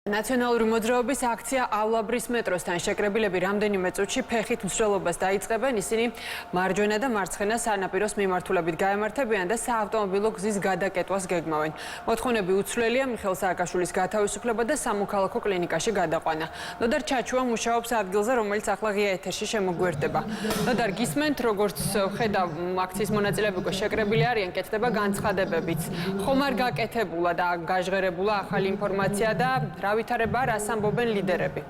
ნაციონალური მოძრაობის აქციაავლაბრის მეტროსთან შეკრებილები რამდენიმე წუთში ფეხით მსვლელობას დაიწყებენ. ისინი მარჯვენა და მარცხენა სანაპიროს მიმართულებით გაემართებიან და საავტომობილო გზის გადაკეტვას გეგმავენ. მოთხოვნები უცვლელია მიხეილ სააკაშვილის გათავისუფლება და სამოქალაქო კლინიკაში გადაყვანა. ნოდარ ჩაჩუა მუშაობს ადგილზე, რომელიც ახლა ღია ეთერში შემოგვიერთდება. ნოდარ, გისმენთ, როგორც ხედავ, აქციის მონაწილეები უკვე შეკრებილი არიან, კეთდება განცხადებებიც. ხომ არ გაკეთებულა და გაჟღერებულა ახალი ინფორმაცია და ვითარება რას ამბობენ ლიდერები.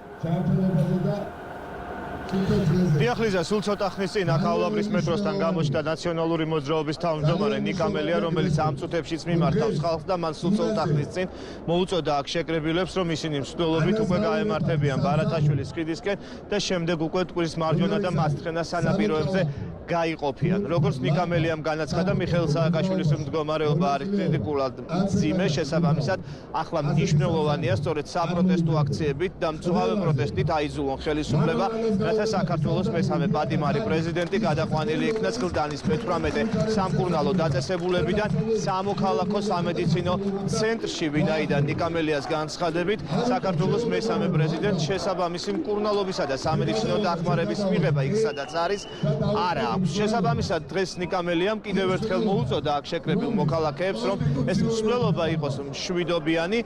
დიახლიზა სულ ცოტა ხნის წინ ახალაბრის მეტროსთან გამოჩნდა ნაციონალური მოძრაობის თავმჯდომარე ნიკა მელია, რომელიც ამ წუთებშიც მიმართავს ხალხს და მან სულ ცოტა ხნის წინ მოუწოდა აქ შეკრებილებს, რომ ისინი მსვლელობით უკვე გაემართებიან ბარათაშვილის ხიდისკენ და შემდეგ უკვე მტკვრის მარჯვენა და მარცხენა სანაპიროებზე გაიყოფიან. როგორც ნიკა მელიამ განაცხადა, მიხეილ სააკაშვილის მდგომარეობა არის კრიტიკულად მძიმე, შესაბამისად, ახლა მნიშვნელოვანია სწორედ საპროტესტო აქციებით და მწვავე პროტესტით აიძულონ ხელისუფლება, რათა საქართველოს მესამე პატიმარი პრეზიდენტი გადაყვანილი იქნას გლდანის მე-18 სამკურნალო დაწესებულებიდან სამოქალაქო სამედიცინო ცენტრში, ვინაიდან ნიკა მელიას განცხადებით, საქართველოს მესამე პრეზიდენტს შესაბამისი მკურნალობისა და სამედიცინო დახმარების მიღება იქ სადაც არის არა აქვს. შესაბამისად, დღეს ნიკა მელიამ კიდევ ერთხელ მოუწოდა აქ შეკრებილ მოქალაქეებს, რომ ეს მსვლელობა იყოს მშვიდობიანი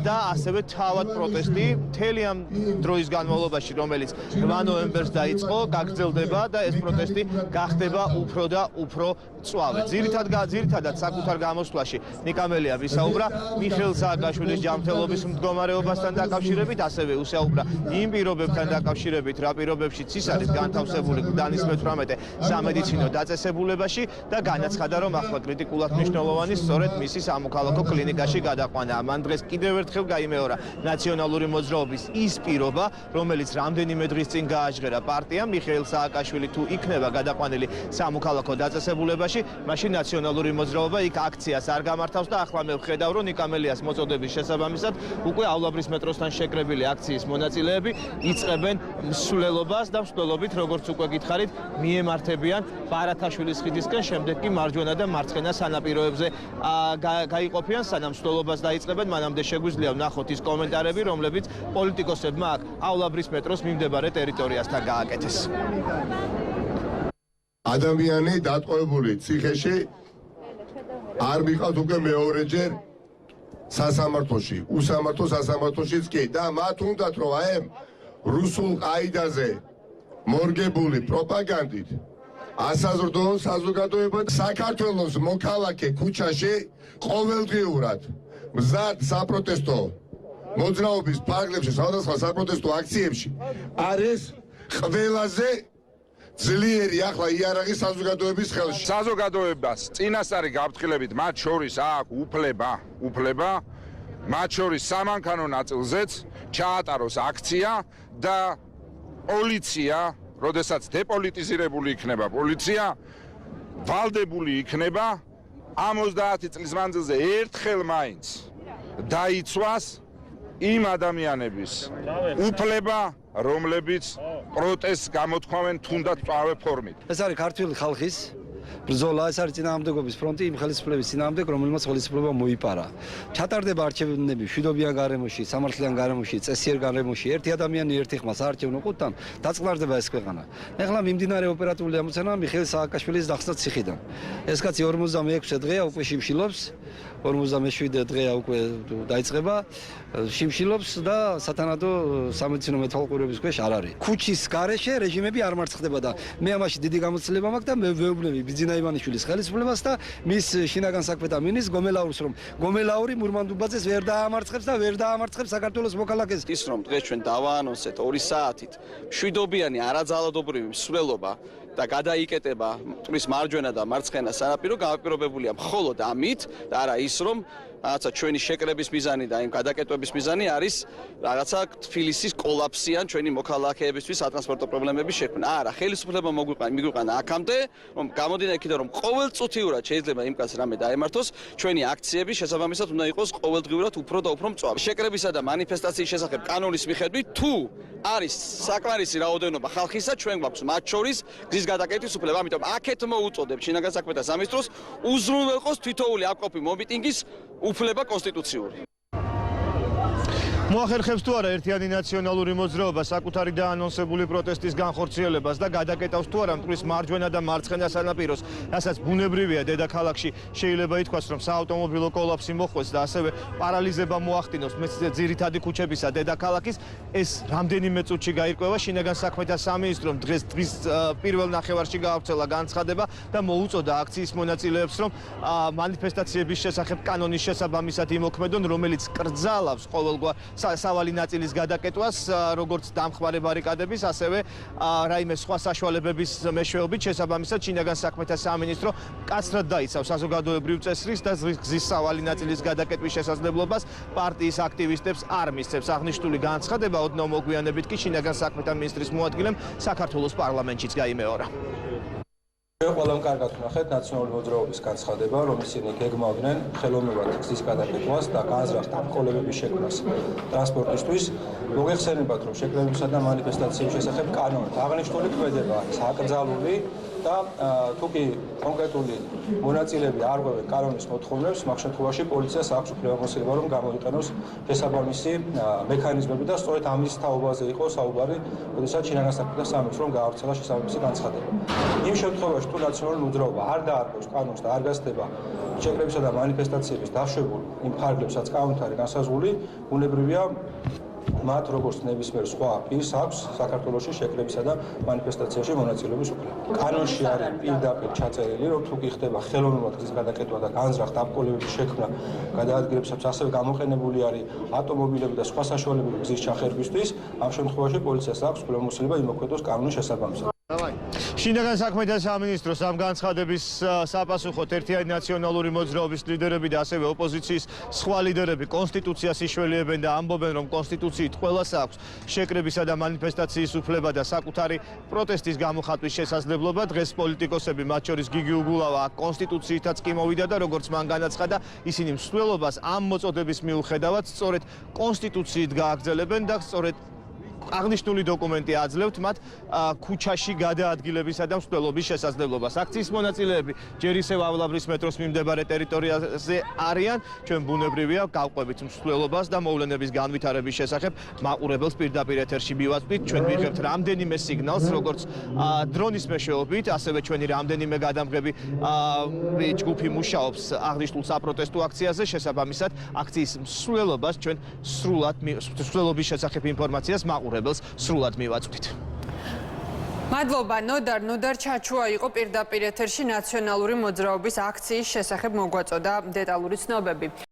და ასევე თავად პროტესტი მთელი ამ დროის განმავლობაში, რომელიც 8 ნოემბერს დაიწყო, გაგრძელდება და ეს პროტესტი გახდება უფრო და უფრო მწვავე. ძირითადად საკუთარ გამოსვლაში ნიკა მელია ვისაუბრა მიხეილ სააკაშვილის ჯანმრთელობის მდგომარეობასთან დაკავშირებით, ასევე უსაუბრა იმ პირობებთან დაკავშირებით, რა პირობებშიც ის არის განთავსებული გლდანის მე-18 სამედიცინო დაწესებულებაში და განაცხადა, რომ ახლა კრიტიკულად მნიშვნელოვანი სწორედ მისი სამოქალაქო კლინიკაში გადაყვანა. მან დღეს კიდევ ერთხელ გაიმეორა ნაციონალური მოძრაობის ის პირობა, რომელიც რამდენიმე დღის წინ გააჟღერა პარტიამ, მიხეილ სააკაშვილი თუ იქნება გადაყვანილი სამოქალაქო დაწესებულებაში, მაშინ ნაციონალური მოძრაობა იქ აქციას არ გამართავს და ახლა მე ვხედავ, რომ ნიკა მელიას მოწოდების შესაბამისად უკვეავლაბრის მეტროსთან შეკრებილი აქციის მონაწილეები იწყებენ მსვლელობას და მსვლელობით, როგორც უკვე გითხარით, მიემართებიან ბარათაშვილის ხიდისკენ, შემდეგ კი მარჯვენა და მარცხენა სანაპიროებზე გაიყოფიან, სანამ მსვლელობას დაიწყებენ. მანამდე შეგვიძლია ვნახოთ ის კომენტარები, რომლებიც პოლიტიკოსებმა აქავლაბრის მეტროს მიმდებარე ტერიტორიასთან გააკეთეს. ადამიანი დატყვევებული ციხეში არ მიყავთ უკვე მეორეჯერ სასამართლოში, უსამართლო სასამართლოშიც კი და მათ უნდათ რომ აემ რუსულ ყაიდაზე მორგებული პროპაგანდით ასაზრდონ საზოგადოება საქართველოს მოქალაქე ქუჩაში ყოველდღიურად მზად საპროტესტო მოძრაობის ფარგლებში, სხვადასხვა საპროტესტო აქციებში არის ყველაზე ძლიერი ახლა იარაღი საზოგადოების ხელში. საზოგადოებას წინასწარი გაფრთხილებით მათ შორის აქვს უფლება, მათ შორის სამანქანო ნაწილზეც ჩაატაროს აქცია და პოლიცია, როდესაც დეპოლიტიზირებული იქნება პოლიცია, ვალდებული იქნება 50 წლის მანძილზე ერთხელ მაინც დაიცვას იმ ადამიანების უფლება, რომლებიც პროტესტს გამოთქვამენ თუნდაც მწვავე ფორმით. ეს არის ქართული ხალხის ბრძოლა, ეს არის წინააღმდეგობის ფრონტი იმ ხელისუფლების წინააღმდეგ, რომელმაც ხელისუფლება მოიპარა. ჩატარდება არჩევნები მშვიდობიან გარემოში, სამართლიან გარემოში, წესიერ გარემოში, ერთი ადამიანი ერთი ხმა საარჩევნო ყუთთან დაწყლარდება ეს ქვეყანა. ეხლა მიმდინარე ოპერატიული ამოცანა მიხეილ სააკაშვილის დახსნა ციხიდან. ეს კაცი 46 დღეა უკვე შიმშილობს, 47 დღეა უკვე დაიწყება, შიმშილობს და სათანადო სამედიცინო მეთვალყურების ქვეშ არ არის. ქუჩის გარეშე რეჟიმები არ მარცხდება და მე ამაში დიდი გამოცდილება მაქვს და მე ვეუბნები ბიძინა ივანიშვილის ხელისუფლებას და მის შინაგან საქმეთა მინისტრს გომელაურს, რომ გომელაური მურმანდუბაძეს ვერ დაამარცხებს და ვერ დაამარცხებს საქართველოს მოქალაქეს. ის რომ დღეს ჩვენ დავაანონსეთ 2 საათით მშვიდობიანი არაძალადობრივი მსვლელობა და გადაიკეტება მტკვრის მარჯვენა და მარცხენა სანაპირო გავაპირობებულია მხოლოდ ამით და არა ის რომ რაღაცა ჩვენი შეკრების მიზანი და იმ გადაკეტვების მიზანი არის რაღაცა თბილისის კოლაფსიან ჩვენი მოქალაქეებისთვის სატრანსპორტო პრობლემების შექმნა. არა, ხელისუფლება მიგვიყვანა აქამდე, რომ გამოდინა იქიდან რომ ყოველწუთიურად შეიძლება იმ კაცს რამე დაემართოს, ჩვენი აქციები შესაბამისად უნდა იყოს ყოველდღიურად უფრო და უფრო მწვავე. შეკრებისა და მანიფესტაციის შესახებ კანონის მიხედვით თუ არის საკმარისი რაოდენობა ხალხისა, ჩვენ გვაქვს მათ შორის გზის გადაკეტვის უფლება, ამიტომ აქეთ მოუწოდებ შინაგან საქმეთა სამინისტროს უზრუნველყოს თითოეული აკოპი მომიტინგის უფლება კონსტიტუციური. მოახერხებს თუ არა ერთიანი ნაციონალური მოძრაობა საკუთარი დაანონსებული პროტესტის განხორციელებას და გადაკეტავს თუ არა მტკვრის მარჯვენა და მარცხენა სანაპიროს, რასაც ბუნებრივია დედაქალაქში შეიძლება ითქვას, რომ საავტომობილო კოლაფსი მოხდეს და ასევე პარალიზება მოახდინოს ძირითადი ქუჩებისა დედაქალაქის, ეს რამდენიმე წუთში გაირკვევა. შინაგან საქმეთა სამინისტრომ დღეს პირველ ნახევარში გაავრცელა განცხადება და მოუწოდა აქციის მონაწილეებს, რომ მანიფესტაციების შესახებ კანონის შესაბამისად იმოქმედონ, რომელიც კრძალავს ყოველგვარ სავალი ნაწილის გადაკეტვას, როგორც დამხმარე ბარიკადების, ასევე რაიმე სხვა საშუალებების მეშვეობით. შესაბამისად, შინაგან საქმეთა სამინისტრო კაცრად დაიცავს საზოგადოებრივ წესრიგს და გზის სავალი ნაწილის გადაკეტვის შესაძლებლობას პარტიის აქტივისტებს არ მისცემს. აღნიშნული განცხადება ოდნავ მოგვიანებით კი შინაგან საქმეთა მინისტრის მოადგილემ საქართველოს პარლამენტშიც გაიმეორა. ყველამ კარგად ვნახეთ ნაციონალური მოძრაობის განცხადება, რომ ისინი გეგმავდნენ ხელოვნურად გზის გადაკეტვას და განზრახ დამყოლებების შექმნას ტრანსპორტისთვის. მოგეხსენებათ, რომ შეკრებებისა და მანიფესტაციების შესახებ კანონით აღნიშნული ქმედება არის აკრძალული და თუ კი კონკრეტული მონაწილეები არ ღვევენ კანონის მოთხოვნებს, მაგ შემთხვევაში პოლიციას აქვს უფლებამოსილება, რომ გამოიყენოს შესაბამისი მექანიზმები და სწორედ ამის თაობაზე იყო საუბარი, როდესაც შინაგან საქმეთა სამინისტრომ გაავრცელა შესაბამისი განცხადება. იმ შემთხვევაში თუ ნაციონალური მოძრაობა არ დაარღვევს კანონს და არ გასცდება შეკრებისა და მანიფესტაციების დაშვებულ იმ ფარგლებსაც კანონით არის განსაზღვრული, ბუნებრივია მათ როგორც ნებისმიერ სხვა პირს აქვს საქართველოში შეკრებისა და მანიფესტაციაში მონაწილეობის უფლება. კანონში არის პირდაპირ ჩაწერილი, რომ თუ კი ხდება ხელოვნურად გზის გადაკეტვა და განზრახ დამყოლებების შექმნა გადაადგილებსაც ასევე გამოყენებული არის ავტომობილები და სხვა საშუალებები გზის ჩახერგისთვის, ამ შემთხვევაში პოლიციას აქვს უფლებამოსილება იმოქმედოს კანონის შესაბამისად. შინაგან საქმეთა სამინისტროს ამ განცხადების საპასუხოდ ერთიანი ნაციონალური მოძრაობის ლიდერები და ასევე ოპოზიციის სხვა ლიდერები კონსტიტუციას იშველიებენ და ამბობენ, რომ კონსტიტუციით ყველას აქვს შეკრებისა და მანიფესტაციის უფლება და საკუთარი პროტესტის გამოხატვის შესაძლებლობა. დღეს პოლიტიკოსები, მათ შორის გიგი უგულავა, კონსტიტუციითაც კი მოვიდა და როგორც მან განაცხადა, ისინი მსვლელობას ამ მოწოდების მიუხედავად სწორედ კონსტიტუციით გააგრძელებენ და სწორედ აღნიშნული დოკუმენტი აძლევთ მათ ქუჩაში გადაადგილებისა და მსვლელობის შესაძლებლობას. აქციის მონაწილეები ჯერ ისევ ავლაბრის მეტროს მიმდებარე ტერიტორიაზე არიან. ჩვენ ბუნებრივია გავყვებით მსვლელობას და მოვლენების განვითარების შესახებ მაყურებელს პირდაპირ ეთერში მივაწვდით. ჩვენ ვიღებთ რამდენიმე სიგნალს, როგორც დრონის მეშვეობით, ასევე ჩვენი რამდენიმე გადამღები ჯგუფი მუშაობს აღნიშნულ საპროტესტო აქციაზე. შესაბამისად, აქციის მსვლელობას ჩვენ მსვლელობის შესახებ ინფორმაციას მაყურებელს სრულად მივაწვდით. მადლობა ნოდარ ჩაჩუა იყო პირდაპირ ეთერში ნაციონალური მოძრაობის აქციის შესახებ მოგვაწოდა დეტალური ცნობები.